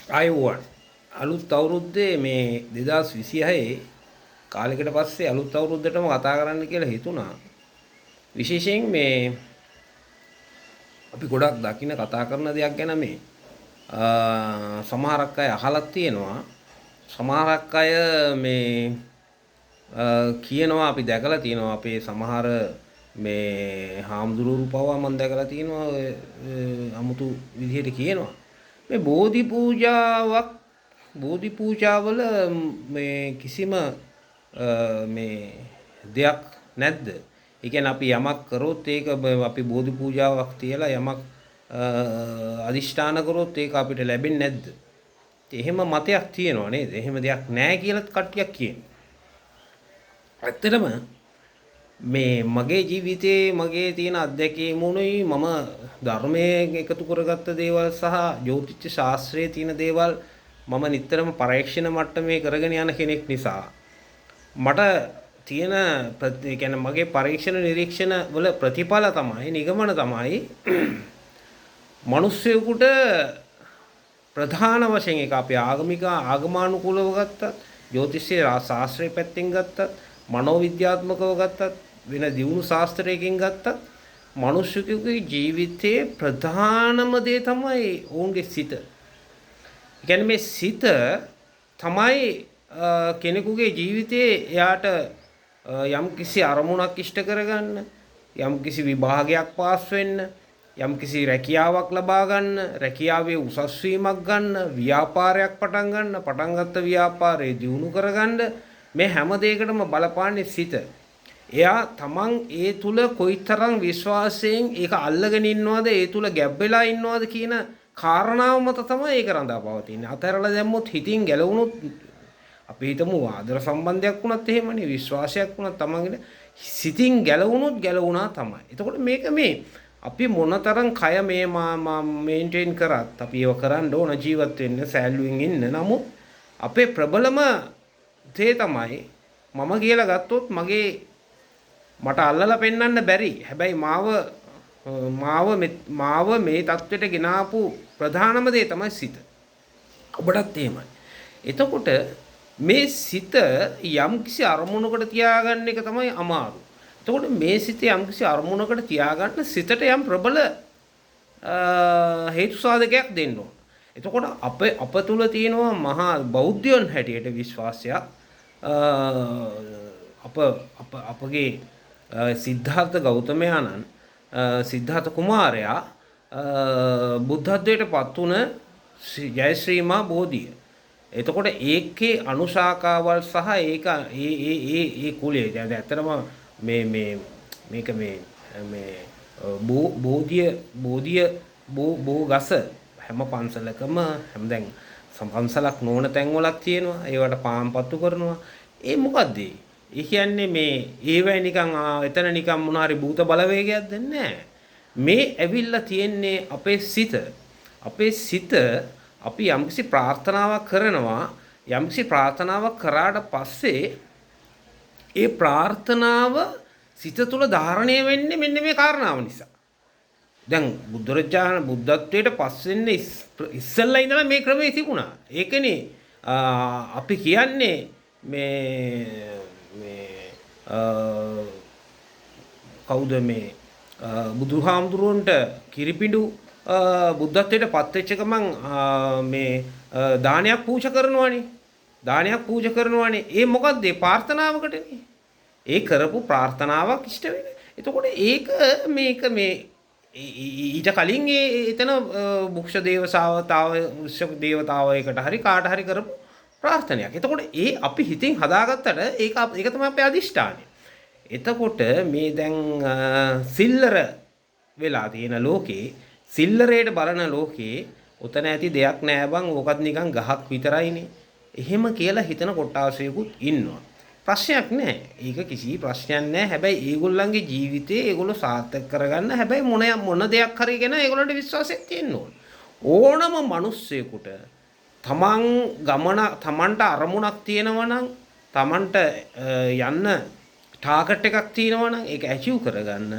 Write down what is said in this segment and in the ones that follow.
ආයුවන් අලුත් අවුරුද්දේ මේ 2026 කාලෙකට පස්සේ අලුත් අවුරුද්දටම කතා කරන්න කියලා හිතුණා. විශේෂයෙන් මේ අපි ගොඩක් දකින්න කතා කරන දෙයක් ගැන මේ සමහරක් අය අහලක් තියෙනවා. සමහරක් අය මේ කියනවා අපි දැකලා තියෙනවා අපේ සමහර මේ හාමුදුරුවෝ පවා මම දැකලා තියෙනවා අමුතු විදිහට කියනවා. මේ බෝධි පූජාවල මේ කිසිම මේ දෙයක් නැද්ද? ඒ කියන්නේ අපි යමක් කරොත් ඒක අපි බෝධි පූජාවක් තියලා යමක් අදිෂ්ඨාන කරොත් ඒක අපිට ලැබෙන්නේ නැද්ද? එහෙම මතයක් තියෙනවා නේද? එහෙම දෙයක් නැහැ කියලාත් කට්ටියක් කියනවා. ඇත්තටම මේ මගේ ජීවිතයේ මගේ තියෙන අත්දැකීමුනුයි මම ධර්මයේ එකතු කරගත්ත දේවල් සහ ජ්‍යොතිෂ ශාස්ත්‍රයේ තියෙන දේවල් මම නිතරම පරීක්ෂණ මට්ටමේ කරගෙන යන කෙනෙක් නිසා මට තියෙන ඒ කියන්නේ මගේ පරීක්ෂණ නිරීක්ෂණ වල ප්‍රතිඵල තමයි නිගමන තමයි මිනිස්සුෙකුට ප්‍රධාන වශයෙන් එක අපේ ආගමානුකූලව ගත්තත් ජ්‍යොතිෂයේ ශාස්ත්‍රයේ පැත්තෙන් ගත්තත් මනෝවිද්‍යාත්මකව ගත්තත් වෙන දියුණු ශාස්ත්‍රයකින් ගත්තත් මිනිස්සුකගේ ජීවිතයේ ප්‍රධානම දේ තමයි ඔවුන්ගේ සිත. ඒ කියන්නේ මේ සිත තමයි කෙනෙකුගේ ජීවිතයේ එයාට යම් කිසි අරමුණක් ඉෂ්ට කරගන්න, යම් කිසි විභාගයක් පාස් වෙන්න, යම් කිසි රැකියාවක් ලබා ගන්න, රැකියාවේ උසස් වීමක් ගන්න, ව්‍යාපාරයක් පටන් ගන්න, පටන් ගත්ත ව්‍යාපාරේ දියුණු කරගන්න මේ හැම දෙයකටම බලපාන්නේ සිත. එයා තමන් ඒ තුල කොයිතරම් විශ්වාසයෙන් ඒක අල්ලගෙන ඉන්නවද, ඒ තුල ගැබ් වෙලා ඉන්නවද කියන කාරණාව මත තමයි ඒක රඳා පවතින්නේ. අතරලා දැම්මොත් හිතින් ගැලවුණොත් අපි හිතමු ආදර සම්බන්ධයක් වුණත් එහෙමනේ, විශ්වාසයක් වුණත් තමන්ගේ සිතින් ගැලවුණොත් ගැලවුණා තමයි. එතකොට මේක මේ අපි මොනතරම් කය මේ මේන්ටේන් කරත් අපි ඒව කරන්න ඕන ජීවත් වෙන්න සෑල්ලුවෙන් ඉන්න. නමුත් අපේ ප්‍රබලම තේ තමයි මම කියලා ගත්තොත් මට අල්ලලා පෙන්වන්න බැරි. හැබැයි මාව මේ தത്വෙට ගෙනාපු ප්‍රධානම දේ තමයි සිත. ඔබටත් එහෙමයි. එතකොට මේ සිත යම්කිසි අරමුණකට තියාගන්න එක තමයි අමාරු. එතකොට මේ සිත යම්කිසි අරමුණකට තියාගන්න සිතට යම් ප්‍රබල හේතු සාධකයක් දෙන්න ඕන. එතකොට අප තුල තියෙනවා මහා බෞද්ධයන් හැටියට විශ්වාසයක්. අපගේ සිද්ධාර්ථ ගෞතමයාණන් සිද්ධාර්ථ කුමාරයා බුද්ධත්වයට පත් වුණ ජයශ්‍රීමා බෝධිය. එතකොට ඒකේ අනුශාකාවල් සහ ඒක ඒ කුලයේ දැන් ඇත්තටම මේක මේ බෝධිය බෝ ගස හැම පන්සලකම හැම දැන් පන්සලක් නොවන තැන්වලක් තියෙනවා. ඒවට පාම්පත්තු කරනවා. ඒ මොකද්ද? ඒ කියන්නේ මේ ඒවැ නිකන් එතන නිකන් මොන හරි භූත බලවේගයක්ද නැහැ. මේ ඇවිල්ලා තියෙන්නේ අපේ සිත. අපේ සිත අපි යම්කිසි ප්‍රාර්ථනාවක් කරනවා. යම්කිසි ප්‍රාර්ථනාවක් කරාට පස්සේ ඒ ප්‍රාර්ථනාව සිත තුළ ධාරණය වෙන්නේ මෙන්න මේ කාරණාව නිසා. දැන් බුද්ධත්වයට පස්සෙන්න ඉස්සෙල්ලා ඉඳලා මේ ක්‍රමයේ තිබුණා. ඒකනේ අපි කියන්නේ කවුද මේ බුදුහාමුදුරුවන්ට කිරිපිඬු බුද්ධත්වයට පත් වෙච්ච ගමන් මේ දානයක් පූජා කරනවානේ. ඒ මොකද්ද? ප්‍රාර්ථනාවකටනේ. ඒ කරපු ප්‍රාර්ථනාවක් ඉෂ්ට වෙන්නේ. එතකොට ඒක මේක මේ ඊට කලින් එතන මුක්ෂ දේවතාවයකට හරි කාට හරි කරපු ප්‍රාර්ථනයක්. එතකොට ඒ අපි හිතින් හදාගත්තට ඒක තමයි අපේ අදිෂ්ඨානය. එතකොට මේ දැන් සිල්ලර වෙලා තියෙන ලෝකේ, සිල්ලරේට බලන ලෝකේ උතන ඇති දෙයක් නෑ බං, ඕකත් නිකන් ගහක් විතරයිනේ. එහෙම කියලා හිතන කොටාසයකුත් ඉන්නවා. ප්‍රශ්නයක් නෑ. ඒක කිසි ප්‍රශ්නයක් නෑ. හැබැයි ඒගොල්ලන්ගේ ජීවිතේ ඒගොල්ලෝ සාර්ථක කරගන්න හැබැයි මොන දෙයක් හරි ගැන ඒගොල්ලන්ට විශ්වාසයක් තියෙන්න ඕන. ඕනම මිනිස්සෙකුට තමන්ට අරමුණක් තියෙනවා නම්, තමන්ට යන්න ටාගට් එකක් තියෙනවා නම් ඒක ඇචීව් කරගන්න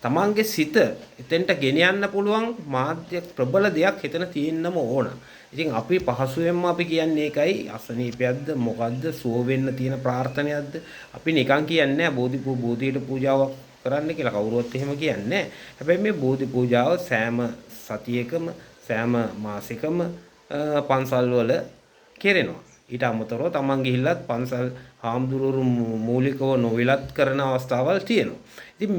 තමන්ගේ සිත එතෙන්ට ගෙන යන්න පුළුවන් මාධ්‍ය ප්‍රබල දෙයක් හිතන තියෙන්නම ඕන. ඉතින් අපි පහසුවෙන්ම අපි කියන්නේ ඒකයි අසනීපයක්ද මොකද්ද සුව වෙන්න තියෙන ප්‍රාර්ථනයක්ද අපි නිකන් කියන්නේ බෝධියට පූජාවක් කරන්න කියලා කවුරුවත් එහෙම කියන්නේ නැහැ. හැබැයි මේ බෝධි පූජාව සෑම සතියකම සෑම මාසිකම පන්සල් වල කෙරෙනවා. ඊට අමතරව තමන් ගිහිල්ලත් පන්සල් හාමුදුරුවරු මූලිකව නොවිලත් කරන අවස්ථාවල් තියෙනවා. ඉතින්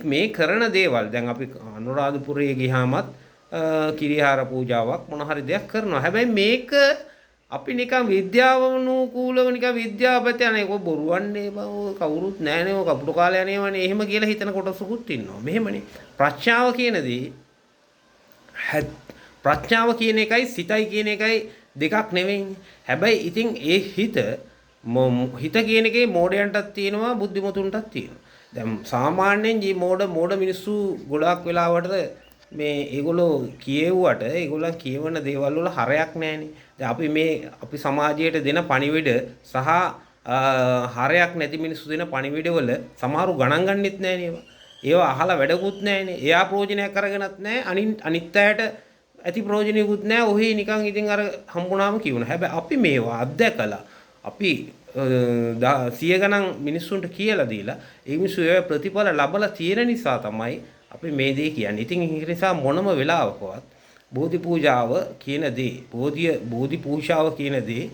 මේ කරන දේවල් දැන් අපි අනුරාධපුරයේ ගියාමත් කිරිහාර පූජාවක් මොන හරි දෙයක් කරනවා. හැබැයි මේක අපි නිකන් විද්‍යාවනුකූලව නිකන් විද්‍යාපතයන් ඒක බොරුවන්නේ බව කවුරුත් නැහැනේ ඔය කපුටු කාලේ යනේවනේ එහෙම කියලා හිතන කොටසකුත් ඉන්නවා. මෙහෙමනේ ප්‍රඥාව කියන දේ ප්‍රඥාව කියන එකයි සිතයි කියන එකයි දෙකක් නෙවෙයිනේ. හැබැයි ඉතින් ඒ හිත කියන එකේ මෝඩයන්ටත් තියෙනවා බුද්ධිමතුන්ටත් තියෙනවා. දැන් සාමාන්‍යයෙන් මෝඩ මිනිස්සු ගොඩාක් වෙලාවට මේ ඒගොල්ලෝ කියෙව්වට ඒගොල්ලන් කියවන දේවල් වල හරයක් නැහැනේ. දැන් අපි සමාජයට දෙන පණිවිඩ සහ හරයක් නැති මිනිස්සු දෙන පණිවිඩ වල සමහරු ගණන් ගන්නෙත් නැහැනේ. ඒවා අහලා වැඩකුත් නැහැනේ. එයා ප්‍රයෝජනයක් අරගෙනත් නැහැ. අනිත් අයට ඇති ප්‍රයෝජනෙකුත් නැහැ. ඔහි නිකන් ඉතින් අර හම්බුනාම කියවන. හැබැයි අපි මේවා අත්දැකලා අපි 100 ගණන් මිනිස්සුන්ට කියලා දීලා ඒ මිනිස්සු ඒ ප්‍රතිඵල ලබලා තියෙන නිසා තමයි අපි මේ දේ කියන්නේ. ඉතින් ඒ නිසා මොනම වෙලාවකවත් බෝධි පූජාව කියන දේ බෝධි පූජාව කියන දේ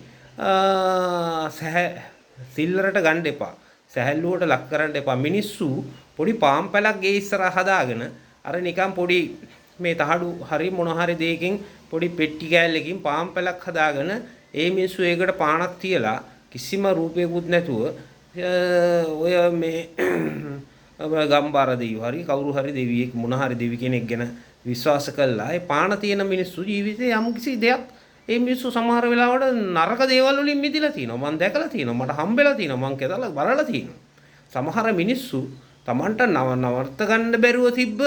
සිල්ලරට ගන්න එපා. සැහැල්ලුවට ලක් කරන්න එපා. මිනිස්සු පොඩි පාම්පැලක් ගේ ඉස්සරහ හදාගෙන අර නිකන් පොඩි මේ තහඩු හරි මොන හරි දෙයකින් පොඩි පෙට්ටි කෑල්ලකින් පාම්පැලක් හදාගෙන ඒ මිනිස්සු ඒකට පානක් තියලා කිසිම රූපයකුත් නැතුව ඔය මේ ගම්බාර දෙවියෝ හරි කවුරු හරි දෙවියෙක් මොන හරි දෙවි කෙනෙක් ගැන විශ්වාස කළා ඒ පාන තියෙන මිනිස්සු ජීවිතේ යම් කිසි දෙයක් ඒ මිනිස්සු සමහර වෙලාවට නරක දේවල් වලින් මිදලා තිනවා. මම දැකලා තිනවා. මට හම්බෙලා තිනවා. මම කැදලා බලලා තිනවා. සමහර මිනිස්සු Tamanට නවර්ත ගන්න බැරුව තිබ්බ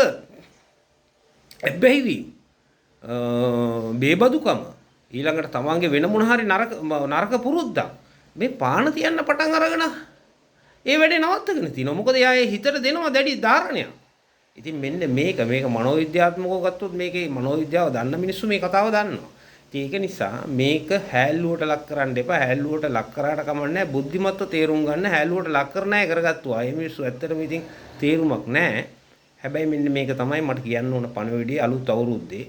එබ්බැහිවි බේබදුකම ඊළඟට තමන්ගේ වෙන මොන හරි නරක පුරුද්දක් මේ පාන තියන්න පටන් අරගෙන ඒ වැඩේ නවත්තගෙන තිනවා. මොකද එයා ඒ හිතට දෙනවා දැඩි ධාරණයක්. ඉතින් මෙන්න මේක මනෝවිද්‍යාත්මකව ගත්තොත් මේකේ මනෝවිද්‍යාව දන්න මිනිස්සු මේ කතාව දන්නවා. ඒක නිසා මේක හැල්ලුවට ලක් කරන්න එපා. හැල්ලුවට ලක් කරාට කමක් නැහැ. බුද්ධිමත්ව තේරුම් ගන්න හැල්ලුවට ලක් කර නැහැ කරගත්තුවා. මේ මිනිස්සු ඇත්තටම ඉතින් තේරුමක් නැහැ. හැබැයි මෙන්න මේක තමයි මට කියන්න ඕන පණිවිඩය අලුත් අවුරුද්දේ.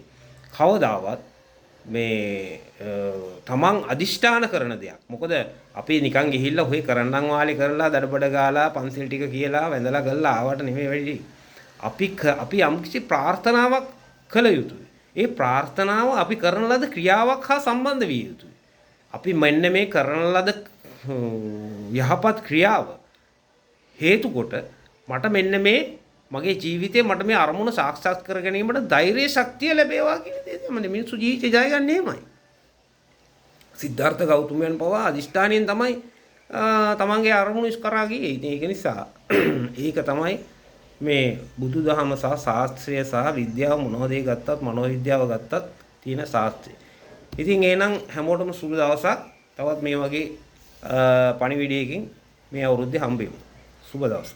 කවදාවත් මේ තමන් අදිෂ්ඨාන කරන දෙයක්. මොකද අපි නිකන් ගිහිල්ලා ඔහේ කරන්නම් වාලේ කරලා දඩබඩ ගාලා පන්සිල් ටික කියලා වැඳලා ගල්ලා ආවට නෙමෙයි වෙන්නේ. අපි යම්කිසි ප්‍රාර්ථනාවක් කළ යුතුයි. ඒ ප්‍රාර්ථනාව අපි කරන ලද ක්‍රියාවක් හා සම්බන්ධ විය යුතුයි. අපි මෙන්න මේ කරන ලද යහපත් ක්‍රියාව හේතු කොට මට මෙන්න මේ මගේ ජීවිතේ මට මේ අරමුණ සාක්ෂාත් කර ගැනීමට ධෛර්ය ශක්තිය ලැබේවා කියන දේ තමයි මිනිස්සු ජීවිතේ ජය ගන්න එහෙමයි. සිද්ධාර්ථ ගෞතමයන් පවා අදිෂ්ඨානයෙන් තමයි තමන්ගේ අරමුණු ඉස්කරා ගියේ. ඉතින් ඒක නිසා ඒක තමයි මේ බුදුදහම සහ ශාස්ත්‍රය සහ විද්‍යාව මොනවද ගත්තත් මනෝවිද්‍යාව ගත්තත් තියෙන ශාස්ත්‍රය. ඉතින් එහෙනම් හැමෝටම සුබ දවසක්. තවත් මේ වගේ පණිවිඩයකින් මේ අවුරුද්දේ හම්බෙමු. සුබ දවසක්.